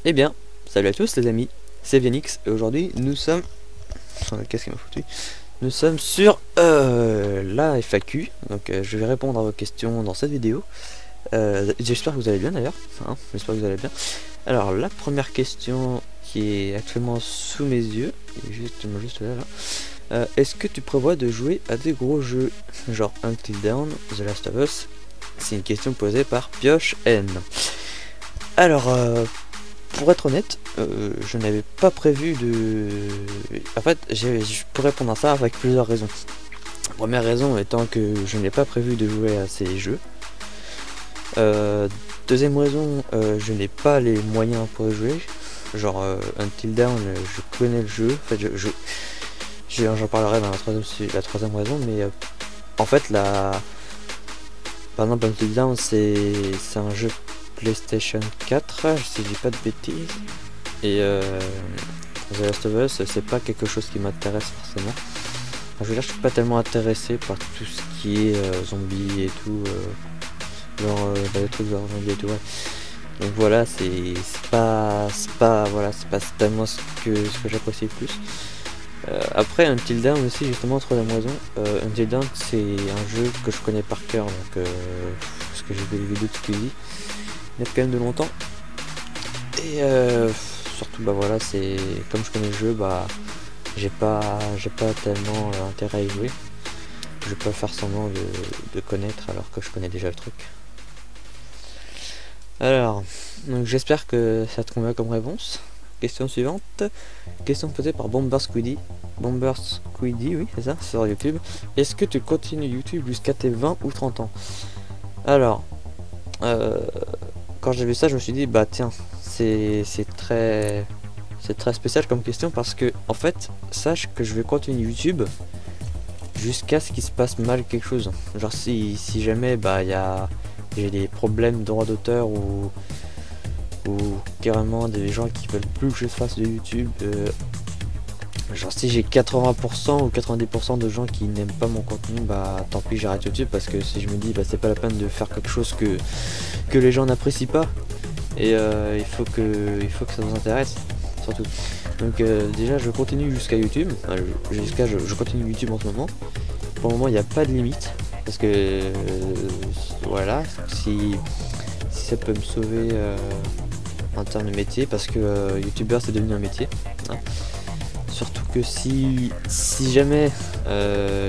Eh bien, salut à tous les amis, c'est Vienix et aujourd'hui nous sommes... Qu'est-ce qu'il m'a foutu? Nous sommes sur la FAQ, donc je vais répondre à vos questions dans cette vidéo. J'espère que vous allez bien d'ailleurs, hein, j'espère que vous allez bien. Alors la première question qui est actuellement sous mes yeux, juste là, est-ce que tu prévois de jouer à des gros jeux genre Until Dawn, The Last of Us? C'est une question posée par Pioche N. Alors pour être honnête, je n'avais pas prévu de... En fait, je peux répondre à ça avec plusieurs raisons. La première raison étant que je n'ai pas prévu de jouer à ces jeux. Deuxième raison, je n'ai pas les moyens pour y jouer. Genre Until Dawn, je connais le jeu. En fait, j'en parlerai dans la troisième raison, mais en fait, par exemple, Until Dawn, c'est un jeu PlayStation 4, si je dis pas de bêtises. Et The Last of Us, c'est pas quelque chose qui m'intéresse forcément. Enfin, je veux dire, je suis pas tellement intéressé par tout ce qui est zombies et tout. Genre les trucs genre zombies et tout, ouais. Donc voilà, c'est pas tellement ce que j'apprécie le plus. Après Until Dawn aussi, justement, troisième raison, Until Dawn c'est un jeu que je connais par cœur, donc parce que j'ai vu les vidéos de Squeezie il y a quand même de longtemps. Et surtout bah voilà, c'est comme je connais le jeu, bah j'ai pas tellement intérêt à y jouer. Je vais pas faire semblant de connaître alors que je connais déjà le truc. Alors, donc j'espère que ça te convient comme réponse. Question suivante. Question posée par Bomber Squiddy. Bomber Squiddy, oui c'est ça, sur YouTube. Est-ce que tu continues YouTube jusqu'à tes 20 ou 30 ans? Alors, quand j'ai vu ça, je me suis dit, bah tiens, c'est très spécial comme question parce que, en fait, sache que je vais continuer YouTube jusqu'à ce qu'il se passe mal quelque chose. Genre si jamais bah j'ai des problèmes de droit d'auteur ou carrément des gens qui veulent plus que je fasse de YouTube, genre si j'ai 80% ou 90% de gens qui n'aiment pas mon contenu, bah tant pis, j'arrête YouTube, parce que si je me dis bah c'est pas la peine de faire quelque chose que les gens n'apprécient pas, et il faut que ça vous intéresse surtout. Donc déjà je continue jusqu'à YouTube, je continue YouTube en ce moment. Pour le moment il n'y a pas de limite, parce que voilà, si ça peut me sauver en termes de métier, parce que youtubeur c'est devenu un métier, hein. Surtout que si jamais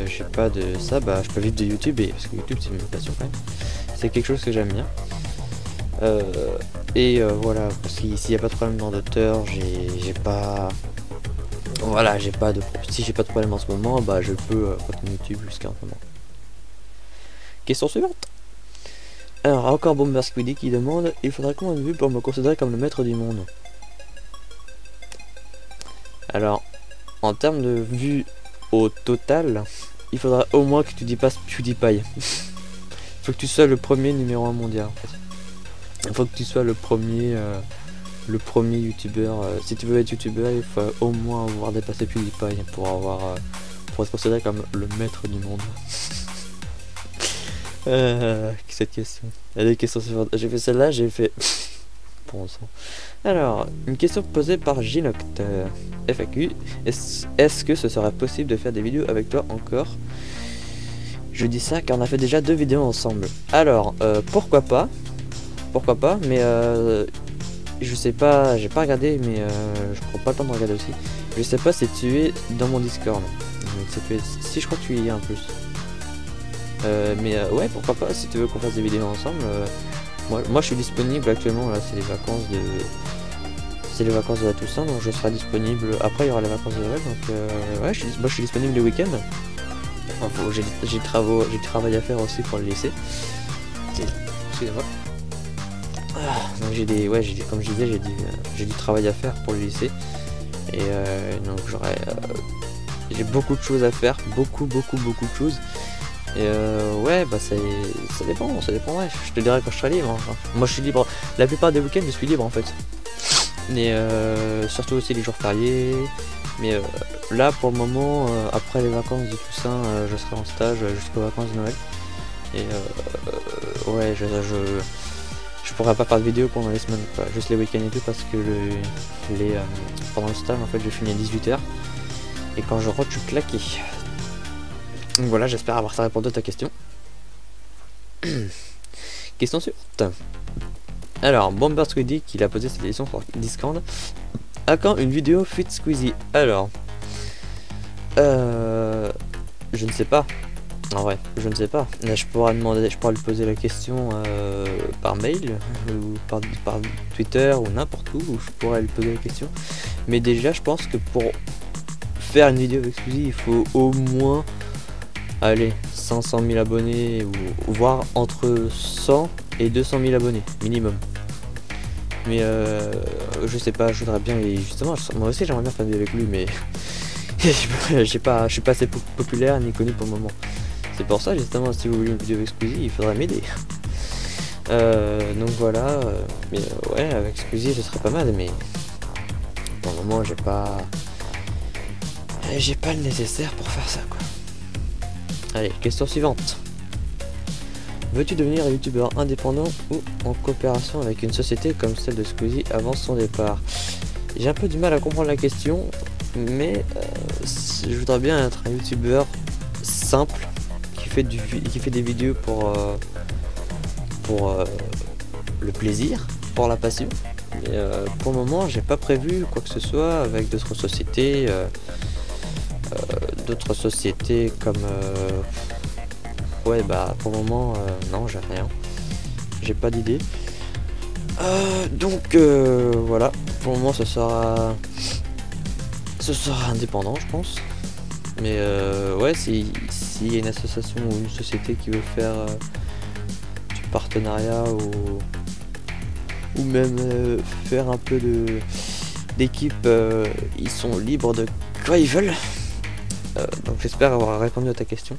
j'ai pas de ça, bah je peux vivre de YouTube, parce que YouTube c'est une passion quand même, c'est quelque chose que j'aime bien. Voilà, s'il n'y a pas de problème dans d'auteur, j'ai pas... Voilà, si j'ai pas de problème en ce moment, bah je peux continuer YouTube jusqu'à un moment. Question suivante. Alors, encore Bomber Squiddy qui demande: il faudrait combien de vues pour me considérer comme le maître du monde? Alors, en termes de vues au total, il faudra au moins que tu dépasses PewDiePie. Faut que tu sois le premier numéro 1 mondial en fait. Il faut que tu sois le premier youtubeur. Si tu veux être youtubeur, il faut au moins avoir dépassé PewDiePie pour être considéré comme le maître du monde. Cette question. Il y a des questions suivantes. J'ai fait celle-là, j'ai fait... Bon sang. Alors, une question posée par Ginoct. FAQ. Est-ce que ce serait possible de faire des vidéos avec toi encore? Je dis ça car on a fait déjà 2 vidéos ensemble. Alors, pourquoi pas, mais je sais pas, j'ai pas regardé, mais je prends pas le temps de regarder aussi. Je sais pas si tu es dans mon Discord. Si je crois que tu y es en plus. Ouais, pourquoi pas, si tu veux qu'on fasse des vidéos ensemble. Moi je suis disponible actuellement, là c'est les vacances de la Toussaint, donc je serai disponible. Après il y aura les vacances de Noël, donc ouais, je suis disponible les week-ends. Enfin, j'ai du travail à faire aussi pour le lycée. Excusez-moi. Donc comme je disais, j'ai du travail à faire pour le lycée. Et donc j'ai beaucoup de choses à faire, beaucoup de choses. Et ouais, bah ça dépend, ouais. Je te dirai quand je serai libre, hein. Moi je suis libre, la plupart des week-ends je suis libre en fait. Mais surtout aussi les jours fériés. Mais là pour le moment, après les vacances de Toussaint, je serai en stage jusqu'aux vacances de Noël. Et ouais, je pourrais pas faire de vidéo pendant les semaines, quoi. Juste les week-ends et tout, parce que pendant le stage en fait je finis à 18h et quand je rentre je suis claqué. Donc voilà, j'espère avoir ça répondu à ta question. Question suivante. Alors, Bomber Squeezie qui l'a posé cette question sur Discord. À quand une vidéo Fit Squeezie? Alors, je ne sais pas. En vrai, je ne sais pas. Là, je pourrais lui poser la question par mail ou par Twitter ou n'importe où je pourrais lui poser la question. Mais déjà, je pense que pour faire une vidéo avec Squeezie, il faut au moins, allez, 500 000 abonnés ou voire entre 100 et 200 000 abonnés minimum. Mais je sais pas, je voudrais bien, et justement, moi aussi j'aimerais bien faire une vidéo avec lui, mais je suis pas assez populaire ni connu pour le moment. C'est pour ça justement, si vous voulez une vidéo avec Squeezie, il faudrait m'aider. Donc voilà, mais ouais, avec Squeezie ce serait pas mal, mais pour le moment j'ai pas le nécessaire pour faire ça, quoi. Allez, question suivante. Veux-tu devenir un youtubeur indépendant ou en coopération avec une société comme celle de Squeezie avant son départ? J'ai un peu du mal à comprendre la question, mais je voudrais bien être un youtubeur simple qui fait des vidéos pour le plaisir, pour la passion. Mais pour le moment, j'ai pas prévu quoi que ce soit avec d'autres sociétés comme ouais, bah pour le moment non, j'ai rien, j'ai pas d'idée. Donc voilà, pour le moment ce sera indépendant, je pense. Mais ouais, s'il y a une association ou une société qui veut faire du partenariat ou même faire un peu d'équipe, ils sont libres de quoi ils veulent. Donc j'espère avoir répondu à ta question.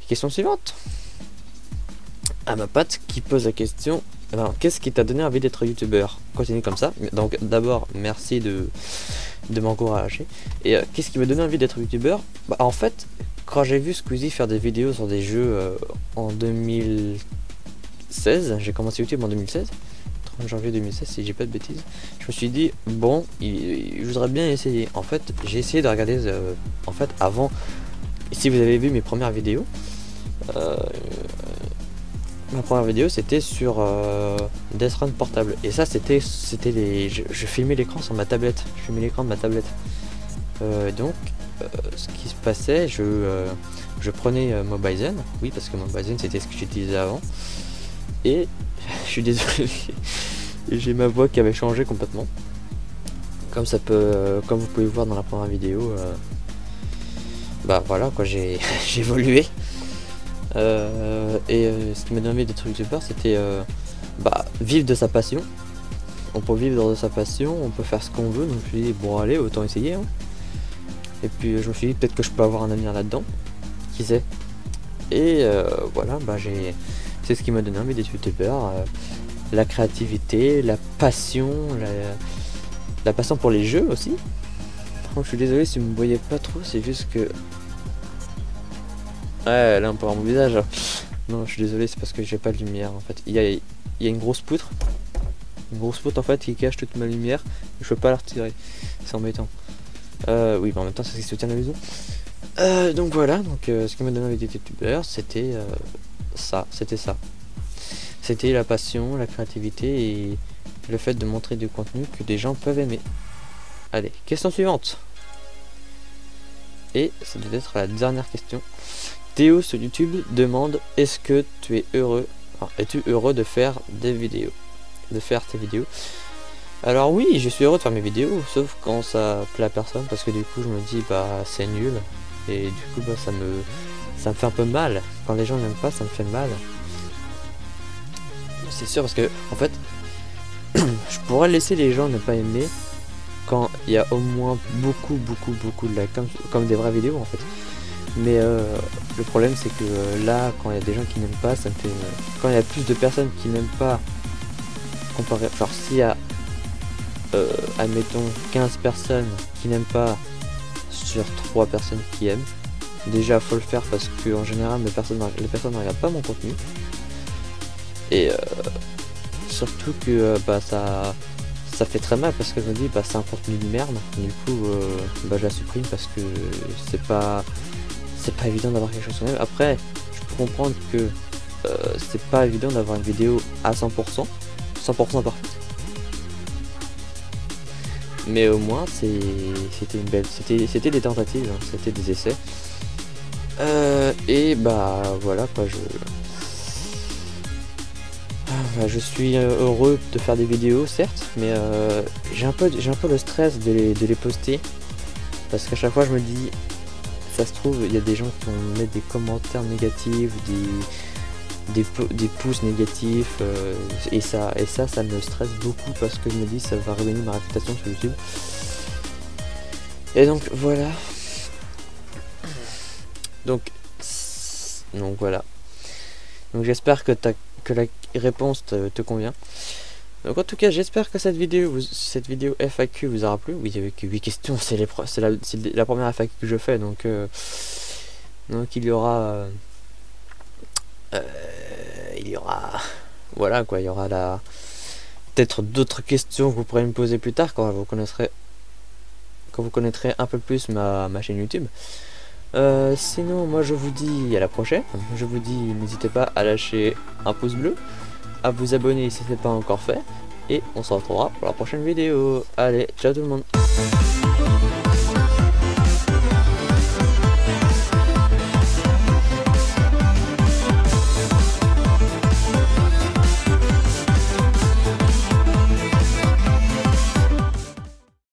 Question suivante. À ma patte qui pose la question. Alors, qu'est-ce qui t'a donné envie d'être youtubeur? Continue comme ça. Donc d'abord merci de m'encourager. Et qu'est-ce qui m'a donné envie d'être youtubeur? Bah, en fait, quand j'ai vu Squeezie faire des vidéos sur des jeux en 2016, j'ai commencé YouTube en 2016, 30 janvier 2016 si j'ai pas de bêtises, je me suis dit bon, je voudrais bien essayer. En fait, j'ai essayé de regarder en fait avant, si vous avez vu mes premières vidéos, ma première vidéo c'était sur Death Run portable, et ça c'était je filmais l'écran sur ma tablette, je filmais l'écran de ma tablette. Donc ce qui se passait, je prenais Mobizen, oui, parce que Mobizen c'était ce que j'utilisais avant, et je suis désolé, j'ai ma voix qui avait changé complètement, comme vous pouvez voir dans la première vidéo. Bah voilà quoi, j'ai évolué. Ce qui m'a donné envie d'être youtubeur, c'était vivre de sa passion. On peut vivre de sa passion, on peut faire ce qu'on veut, donc je me suis dit bon allez, autant essayer, hein. Et puis je me suis dit peut-être que je peux avoir un avenir là-dedans, qui sait. Et voilà, c'est ce qui m'a donné envie d'être youtubeur, la créativité, la passion, la passion pour les jeux aussi. Je suis désolé si vous me voyez pas trop, c'est juste que ouais, là on peut voir mon visage. Non, je suis désolé, c'est parce que j'ai pas de lumière en fait. Il y a une grosse poutre. Une grosse poutre en fait qui cache toute ma lumière. Je peux pas la retirer. C'est embêtant. Oui, mais en même temps c'est ce qui soutient la maison. Donc voilà, ce qui m'a donné envie d'être youtubeur, c'était ça. C'était la passion, la créativité et le fait de montrer du contenu que des gens peuvent aimer. Allez, question suivante. Et ça doit être la dernière question. Théo sur YouTube demande: est-ce que tu es heureux, es-tu heureux de faire des vidéos, de faire tes vidéos? Alors oui, je suis heureux de faire mes vidéos, sauf quand ça plaît à personne, parce que du coup je me dis bah c'est nul, et du coup ça me fait un peu mal. Quand les gens n'aiment pas, ça me fait mal. C'est sûr, parce que en fait je pourrais laisser les gens ne pas aimer quand il y a au moins beaucoup de likes, comme des vraies vidéos en fait. Mais le problème c'est que là, quand il y a des gens qui n'aiment pas, ça me fait... Quand il y a plus de personnes qui n'aiment pas, comparé... Genre s'il y a, admettons, 15 personnes qui n'aiment pas sur 3 personnes qui aiment, déjà faut le faire parce que en général les personnes ne regardent pas mon contenu. Et surtout que bah ça fait très mal parce que je me dis bah c'est un contenu de merde. Du coup bah je la supprime parce que c'est pas évident d'avoir quelque chose sur même. Après je peux comprendre que c'est pas évident d'avoir une vidéo à 100% parfaite. Mais au moins c'était une belle, c'était des tentatives, hein, c'était des essais. Et bah voilà quoi, je suis heureux de faire des vidéos certes, mais j'ai un peu le stress de les poster parce qu'à chaque fois je me dis ça se trouve il y a des gens qui vont mettre des commentaires négatifs, des pouces négatifs, et ça me stresse beaucoup parce que je me dis ça va ruiner ma réputation sur YouTube. Et donc voilà. Donc voilà. Donc j'espère que la réponse te convient. Donc en tout cas j'espère que cette vidéo FAQ vous aura plu. Oui, il y avait que 8 questions, c'est la première FAQ que je fais, donc il y aura voilà quoi, il y aura peut-être d'autres questions que vous pourrez me poser plus tard quand vous connaîtrez un peu plus ma chaîne YouTube. Sinon moi je vous dis à la prochaine. Je vous dis n'hésitez pas à lâcher un pouce bleu, à vous abonner si ce n'est pas encore fait, et on se retrouvera pour la prochaine vidéo. Allez, ciao tout le monde.